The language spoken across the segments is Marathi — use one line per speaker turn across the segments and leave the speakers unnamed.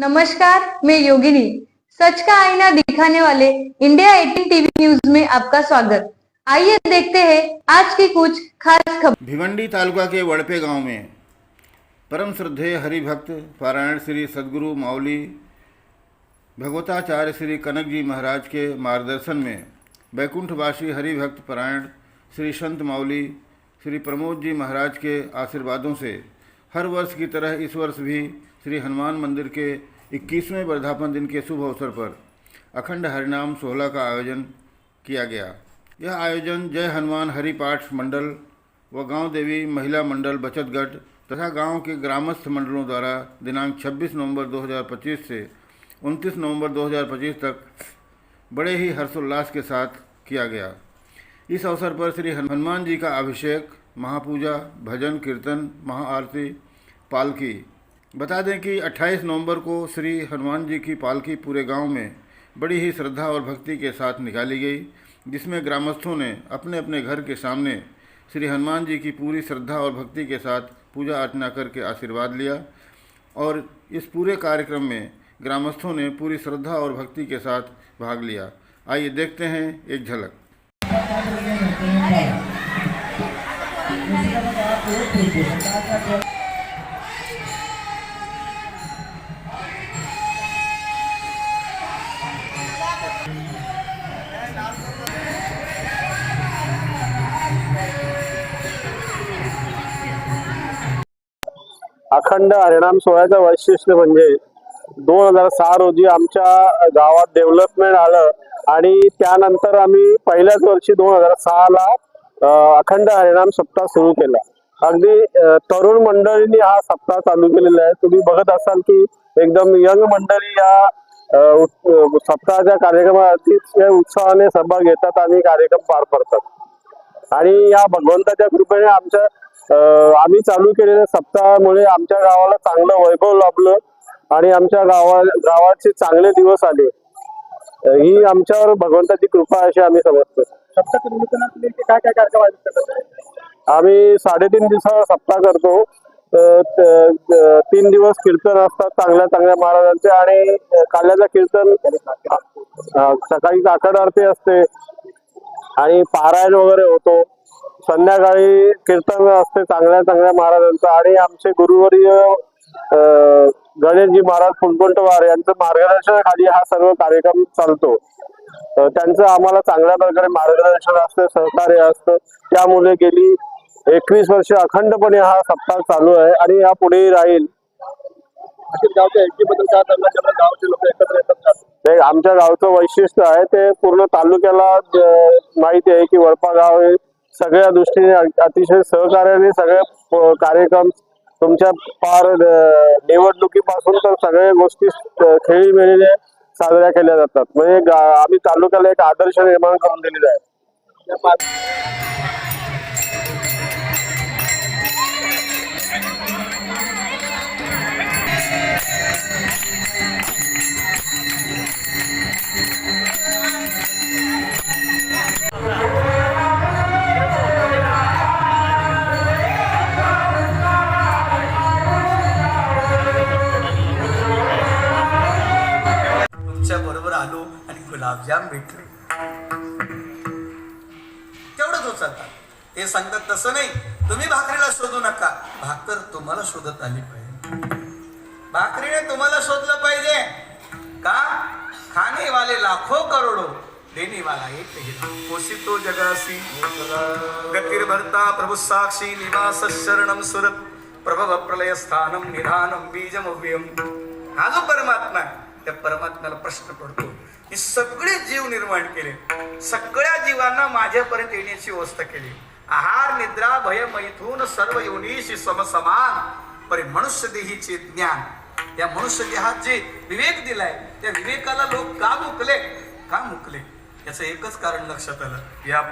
नमस्कार, मैं योगिनी। सच का आईना दिखाने वाले इंडिया 18 टीवी न्यूज में आपका स्वागत। आइए देखते हैं आज की कुछ खास खबर।
भिवंडी तालुका के वड़पे गांव में परम श्रद्धेय हरिभक्त पारायण श्री सद्गुरु माउली भगवताचार्य श्री कनक जी महाराज के मार्गदर्शन में बैकुंठवासी हरिभक्त पारायण श्री संत माउली श्री प्रमोद जी महाराज के आशीर्वादों से हर वर्ष की तरह इस वर्ष भी श्री हनुमान मंदिर के 21वें वर्धापन दिन के शुभ अवसर पर अखंड हरिनाम सोहला का आयोजन किया गया। यह आयोजन जय हनुमान हरिपाठ मंडल व गांव देवी महिला मंडल बचत गट तथा गांव के ग्रामस्थ मंडलों द्वारा दिनांक 26 नवंबर 2025 से 29 नवंबर 2025 तक बड़े ही हर्षोल्लास के साथ किया गया। इस अवसर पर श्री हनुमान जी का अभिषेक, महापूजा, भजन कीर्तन, महाआरती, पालकी। बता दें कि 28 नवंबर को श्री हनुमान जी की पालकी पूरे गांव में बड़ी ही श्रद्धा और भक्ति के साथ निकाली गई, जिसमें ग्रामस्थों ने अपने अपने घर के सामने श्री हनुमान जी की पूरी श्रद्धा और भक्ति के साथ पूजा अर्चना करके आशीर्वाद लिया। और इस पूरे कार्यक्रम में ग्रामस्थों ने पूरी श्रद्धा और भक्ति के साथ भाग लिया। आइए देखते हैं एक झलक।
अखंड हरिनाम सोहळ्याचं वैशिष्ट्य म्हणजे 2006 रोजी आमच्या गावात डेव्हलपमेंट आलं आणि त्यानंतर आम्ही पहिल्याच वर्षी 2006 ला अखंड हरिनाम सप्ताह सुरू केला। अगदी तरुण मंडळींनी हा सप्ताह चालू केलेला आहे। तुम्ही बघत असाल की एकदम यंग मंडळी या सप्ताहाच्या कार्यक्रमात अतिशय उत्साहाने सहभाग घेतात आणि कार्यक्रम पार पाडतात। आणि या भगवंताच्या कृपेने आम्ही चालू केलेल्या सप्ताहामुळे आमच्या गावाला चांगलं वैभव लाभलं आणि आमच्या गावाचे चांगले दिवस आले। ही आमच्यावर भगवंताची कृपा अशी आम्ही समजतो। सप्ताह काय कार्यक्रम आम्ही 3.5 दिवसाचा सप्ताह करतो। 3 दिवस कीर्तन असतात चांगल्या महाराजांचे आणि काल्याचं कीर्तन सकाळी आखंड आरती असते आणि पारायण वगैरे होतो। संध्याकाळी कीर्तन असते चांगल्या महाराजांचं आणि आमचे गुरुवर्य गणेशजी महाराज फुलकुंटवार यांचं मार्गदर्शनाखाली हा सर्व कार्यक्रम चालतो। त्यांचं आम्हाला चांगल्या प्रकारे मार्गदर्शन असतं, सहकार्य असतं। त्यामुळे गेली 21 वर्ष अखंडपणे हा सप्ताह चालू आहे आणि या पुढेही राहील। गावच्या एकीबद्दल काय सांगणार? गावचे लोक एकत्र येतात। ते आमच्या गावचं वैशिष्ट्य आहे, ते पूर्ण तालुक्याला माहिती आहे की वळपा गाव हे सगळ्या दृष्टीने अतिशय सहकार्याने सगळे कार्यक्रम तुमच्या पार निवडणुकीपासून तर सगळ्या गोष्टी खेळीमेळीने साजऱ्या केल्या जातात। म्हणजे आम्ही तालुक्याला एक आदर्श निर्माण करून दिलेला आहे।
बरोबर आलो आणि गुलाबजाम भेटले, तेवढंच उचलतात। ते सांगतात तसं नाही, तुम्ही भाकरीला शोधू नका, भाकर तुम्हाला शोधत आली पाहिजे। भाकरीने तुम्हाला शोधलं पाहिजे का? खाने वाले लाखों करोड़ों, देने वाला एक ही। पोषितो जगासी गतिर्भर्ता प्रभु साक्षी निवास शरणम सुरत प्रभव प्रलय स्थानम निधानम बीजमव्ययम। हा जो परमात्मा आहे त्या परमात्म्याला प्रश्न पडतो की सगळे जीव निर्माण केले, सगळ्या जीवांना माझ्यापर्यंत येण्याची व्यवस्था केली। आहार निद्रा भय मैथून सर्व योनीशी समसमान परी मनुष्य देहीचे ज्ञान। त्या मनुष्य देहात जे विवेक दिलाय त्या विवेकाला लोक का मुकले याचं एकच कारण लक्षात आलं। या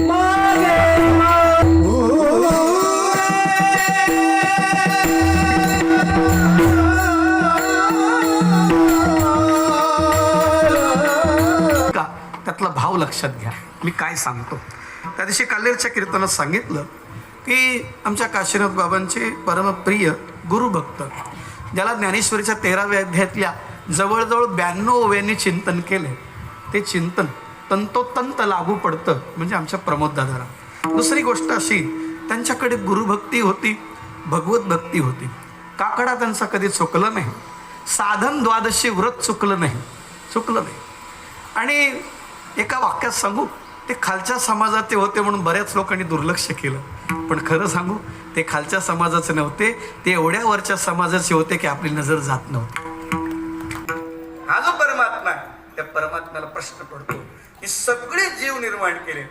मा
लक्षात घ्या मी काय सांगतो. त्या दिवशी कालेरच्या कीर्तनात सांगितलं की आमच्या काशीनाथ बाबांचे परमप्रिय गुरुभक्त ज्याला ज्ञानेश्वरीच्या 13व्या अध्यायातल्या जवळजवळ 92 ओव्यांनी चिंतन केले ते चिंतन तंतोतंत लागू पडतं म्हणजे आमच्या प्रमोददादाला. दुसरी गोष्ट अशी त्यांच्याकडे गुरुभक्ती होती, भगवत भक्ती होती. काकडा त्यांचा कधी चुकलं नाही, साधन द्वादशी व्रत चुकलं नाही. आणि एका वाक्यात सांगू, ते खालच्या समाजाचे होते म्हणून बऱ्याच लोकांनी दुर्लक्ष केलं. पण खरं सांगू ते खालच्या समाजाचे नव्हते, ते एवढ्या वरच्या समाजाचे होते की आपली नजर जात नव्हती. हा जो परमात्मा त्या परमात्म्याला प्रश्न पडतो की सगळे जीव निर्माण केले,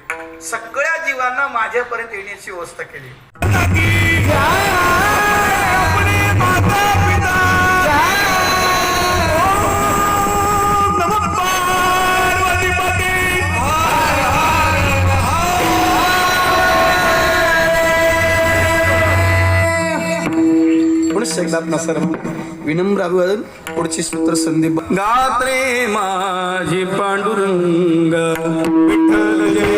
सगळ्या जीवांना माझ्यापर्यंत येण्याची व्यवस्था केली. सर विनम्र अभिवादन. पुढची सूत्र संधी गात्रे माझी पांडुरंग विठ्ठल जय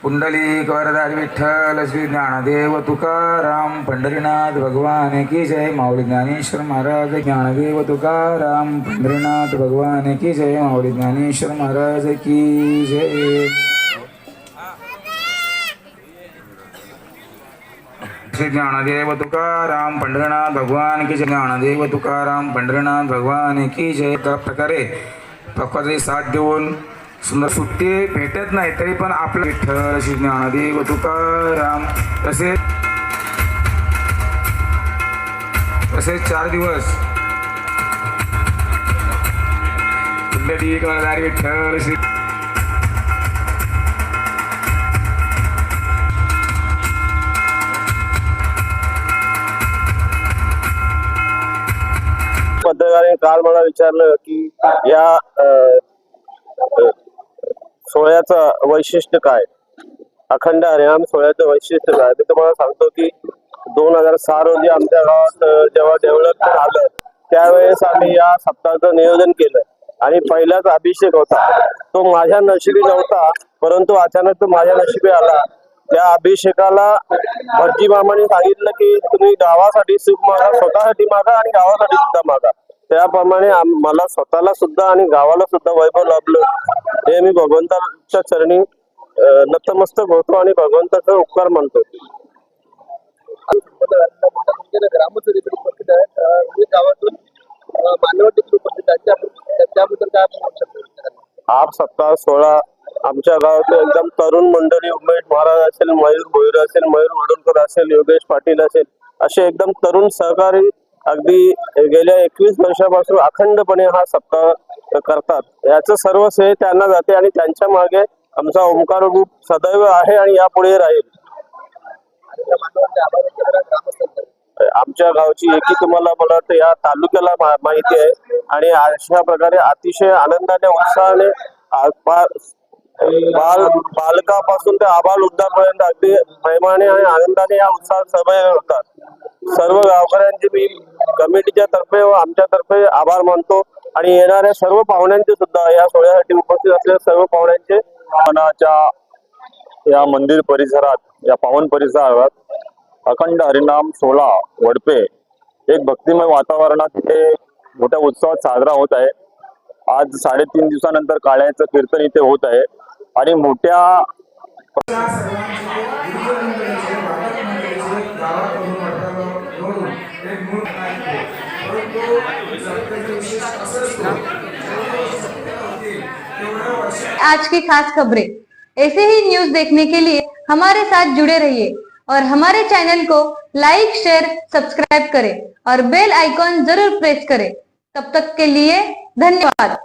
पुंडलिक वरदारी विठ्ठल श्री ज्ञानदेव तुकाराम पंढरीनाथ भगवान की जय. माऊली ज्ञानेश्वर महाराज ज्ञानदेव तुकाराम पंढरीनाथ भगवान की जय. माऊली ज्ञानेश्वर महाराज की जय. श्री ज्ञानदेव तुकाराम पंढरीनाथ भगवान की जय. ज्ञानदेव तुकाराम पंढरीनाथ भगवान की जय. त्या प्रकारे पक्वाचे साथ देऊन सुंदर सुट्टी भेटत नाही तरी पण आपला विठ्ठल श्री ज्ञानदेव तुकाराम तसेच 4 दिवस विठ्ठल श्री
पत्रकाराने काल मला विचारलं की या सोहळ्याचं वैशिष्ट्य काय, अखंड हरिनाम सोहळ्याचं वैशिष्ट्य काय. मी तुम्हाला सांगतो की 2006 रोजी आमच्या गावात जेव्हा डेव्हलपमेंट आलं त्यावेळेस आम्ही या सप्ताहाचं नियोजन केलं आणि पहिलाच अभिषेक होता. तो माझ्या नशिबी नव्हता परंतु अचानक तो माझ्या नशिबी आला. त्या अभिषेकाला भटजी मामाने सांगितलं की तुम्ही गावासाठी सुख मागा, स्वतःसाठी मागा आणि गावासाठी सुद्धा मागा. त्याप्रमाणे मला स्वतःला सुद्धा आणि गावाला सुद्धा वैभव लाभलं. हे मी भगवंताच्या चरणी नतमस्तक होतो आणि भगवंताचा उपकार मानतो. आप सप्ताह सोहळा आमच्या गावात एकदम तरुण मंडळी, उमेश महाराज असेल, मयूर भोईर असेल, मयूर वडोलकर असेल, योगेश पाटील असेल, असे एकदम तरुण सहकारी अगदी गेल्या 21 वर्षापासून अखंडपणे हा सप्ताह करतात. याचं सर्व श्रेय त्यांना जाते आणि त्यांच्या मागे आमचा ओंकार ग्रुप सदैव आहे आणि यापुढे राहील. आमच्या गावची एकी तुम्हाला मला वाटतं या तालुक्याला माहिती आहे आणि अशा प्रकारे अतिशय आनंदाने उत्साहाने बालकापासून ते आबाल वृद्धापर्यंत अगदी प्रेमाने आणि आनंदाने या उत्साहात सहभागी होतात. सर्व गावकऱ्यांचे मी कमिटीच्या तर्फे व आमच्या तर्फे आभार मानतो आणि येणाऱ्या सर्व पाहुण्यांचे सुद्धा या सोहळ्यासाठी उपस्थित असलेल्या सर्व पाहुण्यांचे मनाच्या या मंदिर परिसरात, या पावन परिसरात अखंड हरिनाम सोहळा वडपे एक भक्तिमय वातावरणात इथे मोठ्या उत्सवात साजरा होत आहे. आज 3.5 दिवसानंतर काळ्याचं कीर्तन इथे होत आहे आणि मोठ्या
आज की खास खबरें। ऐसे ही न्यूज देखने के लिए हमारे साथ जुड़े रहिए और हमारे चैनल को लाइक, शेयर, सब्सक्राइब करें और बेल आइकॉन जरूर प्रेस करें। तब तक के लिए धन्यवाद।